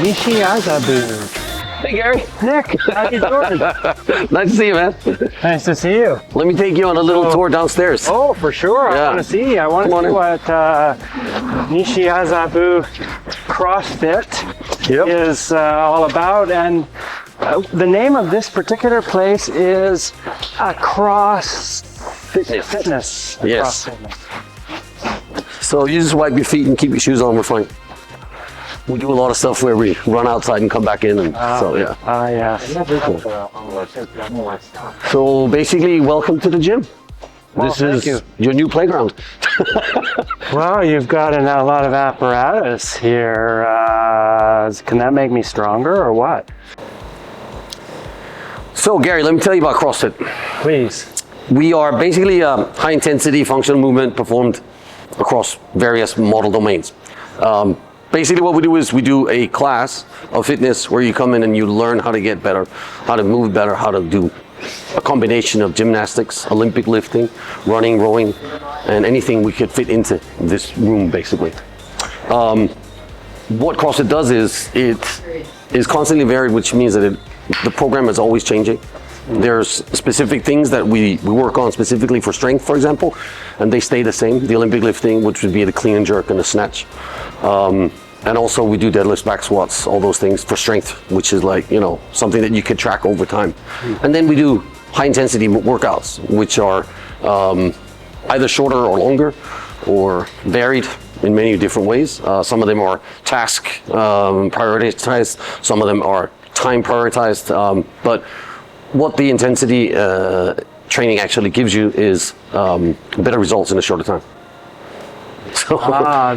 Nishiazabu. Hey Gary. Nick, how you doing? Nice to see you, man. Nice to see you. Let me take you on a little tour downstairs. Oh, for sure. Yeah. I want to see. I want to see what Nishiazabu Crossfit is all about. And the name of this particular place is Fitness. Yes. So you just wipe your feet and keep your shoes on, we're fine. We do a lot of stuff where we run outside and come back in, and so yeah. So basically, welcome to the gym. Well, this is your new playground. Well, you've got a lot of apparatus here. Can that make me stronger or what? So Gary, let me tell you about CrossFit. Please. We are basically a high intensity functional movement performed across various model domains. Basically what we do is we do a class of fitness where you come in and you learn how to get better, how to move better, how to do a combination of gymnastics, Olympic lifting, running, rowing, and anything we could fit into this room basically. What CrossFit does is it is constantly varied, which means that the program is always changing. There's specific things that we work on specifically for strength, for example, and they stay the same. The Olympic lifting, which would be the clean and jerk and the snatch. And also we do deadlifts, back squats, all those things for strength, which is like, you know, something that you could track over time. And then we do high intensity workouts, which are either shorter or longer or varied in many different ways. Some of them are task prioritized, some of them are time prioritized, but what the intensity training actually gives you is better results in a shorter time. So,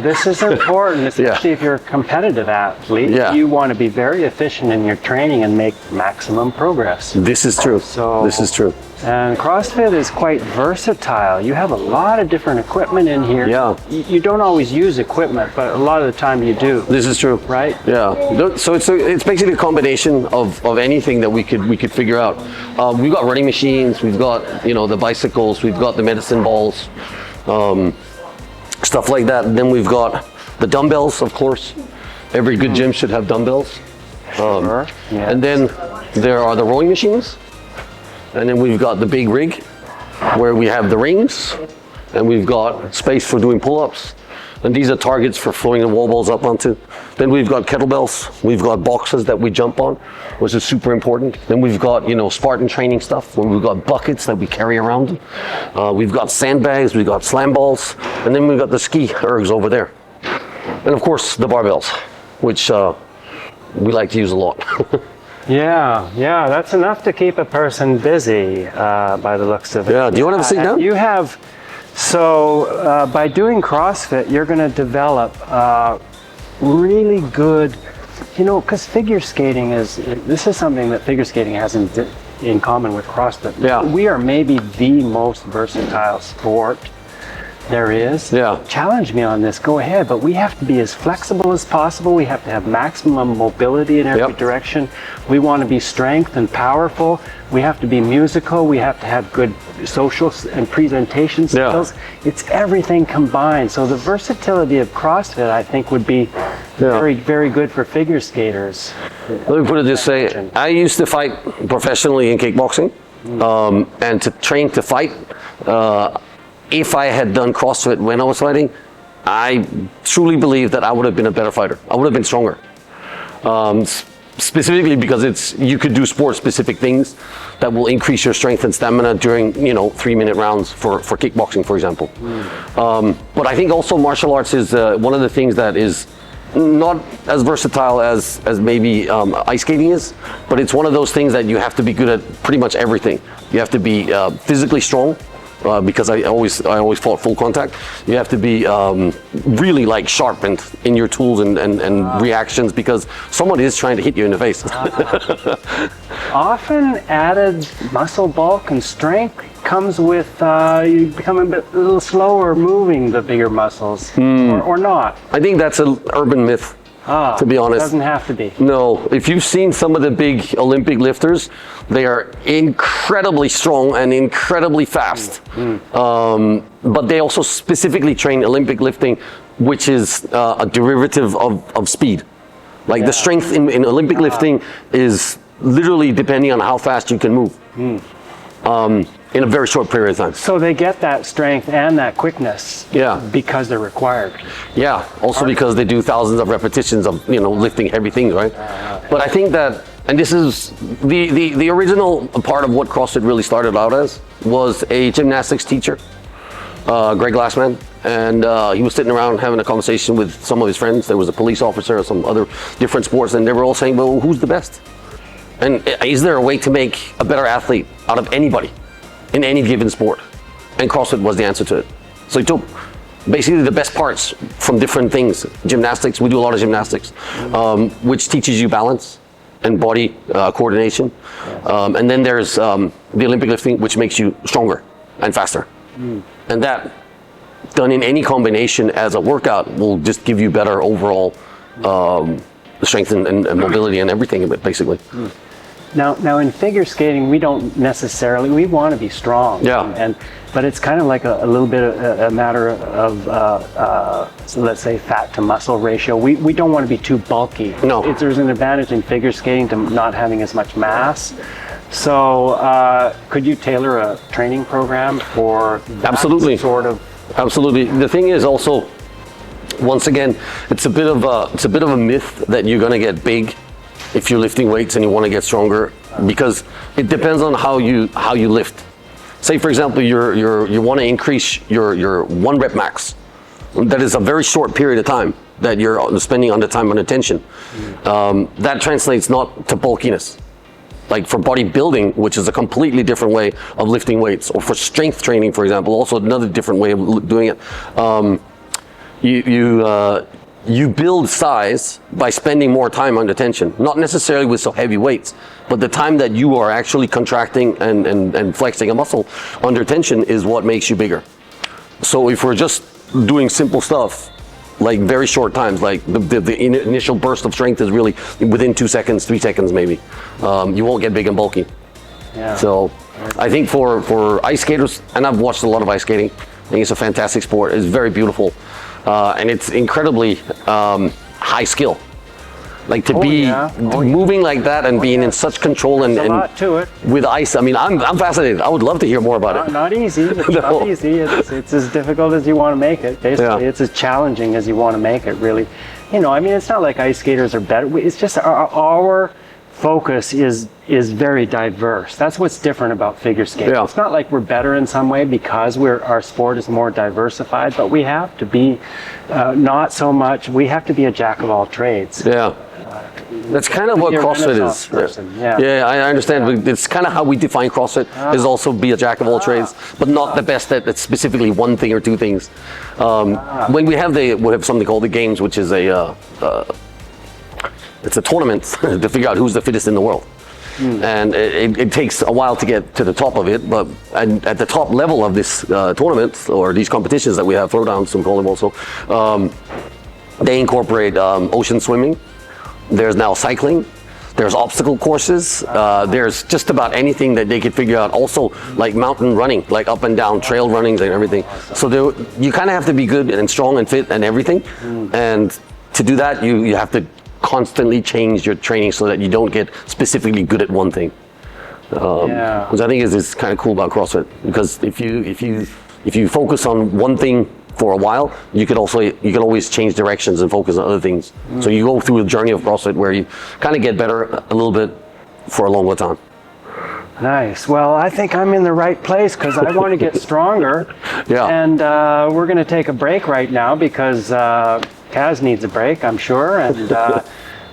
this is important, especially if you're a competitive athlete. You want to be very efficient in your training and make maximum progress. This is true. This is true. And CrossFit is quite versatile. You have a lot of different equipment in here. Yeah. You don't always use equipment, but a lot of the time you do. This is true. Right? Yeah. So it's basically a combination of anything that we could figure out. We've got running machines. We've got the bicycles. We've got the medicine balls. Stuff like that. And then we've got the dumbbells, of course. Every good gym should have dumbbells. And then there are the rowing machines. And then we've got the big rig where we have the rings, and we've got space for doing pull-ups. And these are targets for throwing the wall balls up onto. Then we've got kettlebells. We've got boxes that we jump on, which is super important. Then we've got, Spartan training stuff where we've got buckets that we carry around. We've got sandbags, we've got slam balls, and then we've got the ski ergs over there. And of course, the barbells, which we like to use a lot. Yeah, that's enough to keep a person busy by the looks of it. Yeah, do you want to have a sit down? You have. So by doing CrossFit, you're going to develop really good, because figure skating this is something that figure skating has in common with CrossFit. Yeah. We are maybe the most versatile sport there is. Yeah. Challenge me on this, go ahead, but we have to be as flexible as possible. We have to have maximum mobility in every direction. We want to be strength and powerful. We have to be musical. We have to have good social and presentation skills. It's everything combined. So the versatility of CrossFit, I think, would be very, very good for figure skaters. Let me put it this way. I used to fight professionally in kickboxing, and to train to fight, if I had done CrossFit when I was fighting, I truly believe that I would have been a better fighter. I would have been stronger. Specifically because you could do sport-specific things that will increase your strength and stamina during 3-minute rounds for kickboxing, for example. But I think also martial arts is one of the things that is not as versatile as maybe ice skating is, but it's one of those things that you have to be good at pretty much everything. You have to be physically strong. Because I always fought full contact. You have to be really sharpened in your tools and reactions, because someone is trying to hit you in the face. Often added muscle bulk and strength comes with you become a little slower moving the bigger muscles, or not. I think that's an urban myth. To be honest. It doesn't have to be. No, if you've seen some of the big Olympic lifters, they are incredibly strong and incredibly fast. But they also specifically train Olympic lifting, which is a derivative of speed. Like the strength in Olympic lifting is literally depending on how fast you can move in a very short period of time. So they get that strength and that quickness because they're required. Yeah, also because they do thousands of repetitions of, you know, lifting heavy things, right? But I think that, and this is the original part of what CrossFit really started out as, was a gymnastics teacher, Greg Glassman, and he was sitting around having a conversation with some of his friends. There was a police officer, some other different sports, and they were all saying, well, who's the best? And is there a way to make a better athlete out of anybody in any given sport? And CrossFit was the answer to it. So he took basically the best parts from different things. Gymnastics, we do a lot of gymnastics, which teaches you balance and body coordination. And then there's the Olympic lifting, which makes you stronger and faster. And that, done in any combination as a workout, will just give you better overall strength and mobility and everything, basically. Now in figure skating, we don't necessarily, we want to be strong. But it's kind of like a little bit of a matter of, so let's say, fat to muscle ratio. We don't want to be too bulky. No. There's an advantage in figure skating to not having as much mass. So could you tailor a training program for that sort of? Absolutely. The thing is also, once again, it's a bit of a myth that you're going to get big if you're lifting weights and you want to get stronger, because it depends on how you lift. Say, for example, you want to increase your 1 rep max. That is a very short period of time that you're spending on the time under tension. That translates not to bulkiness. Like for bodybuilding, which is a completely different way of lifting weights, or for strength training, for example, also another different way of doing it. You build size by spending more time under tension, not necessarily with so heavy weights, but the time that you are actually contracting and flexing a muscle under tension is what makes you bigger. So if we're just doing simple stuff, like very short times, like the initial burst of strength is really within 2 seconds, 3 seconds maybe, you won't get big and bulky. So I think for ice skaters, and I've watched a lot of ice skating, I think it's a fantastic sport. It's very beautiful. And it's incredibly high skill. Like to be moving like that and being in such control and a lot to it. With ice. I mean, I'm fascinated. I would love to hear more about it. Not easy. It's not easy. It's as difficult as you want to make it. Basically, it's as challenging as you want to make it. Really, you know. I mean, it's not like ice skaters are better. It's just our focus is very diverse. That's what's different about figure skating. It's not like we're better in some way because our sport is more diversified, but we have to be not so much. We have to be a jack of all trades. That's kind of what CrossFit is. I understand. But it's kind of how we define CrossFit, is also be a jack of all trades, but not the best at specifically one thing or two things. When we have something called the Games, which is it's a tournament to figure out who's the fittest in the world. And it takes a while to get to the top of it, but at the top level of this tournament, or these competitions that we have, throwdowns, we call them also, they incorporate ocean swimming. There's now cycling. There's obstacle courses. There's just about anything that they could figure out. Also, like mountain running, like up and down trail runnings and everything. So you kind of have to be good and strong and fit and everything. And to do that, you have to constantly change your training so that you don't get specifically good at one thing. Which I think is kind of cool about CrossFit, because if you focus on one thing for a while, you can always change directions and focus on other things. So you go through a journey of CrossFit where you kind of get better a little bit for a longer time. Nice. Well, I think I'm in the right place because I want to get stronger. And we're going to take a break right now because Kaz needs a break, I'm sure. And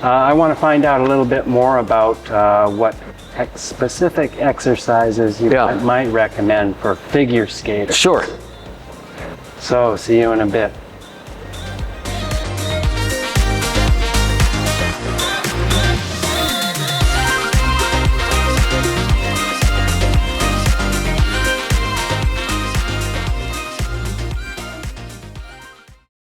I want to find out a little bit more about what specific exercises you might recommend for figure skaters. Sure. So, see you in a bit.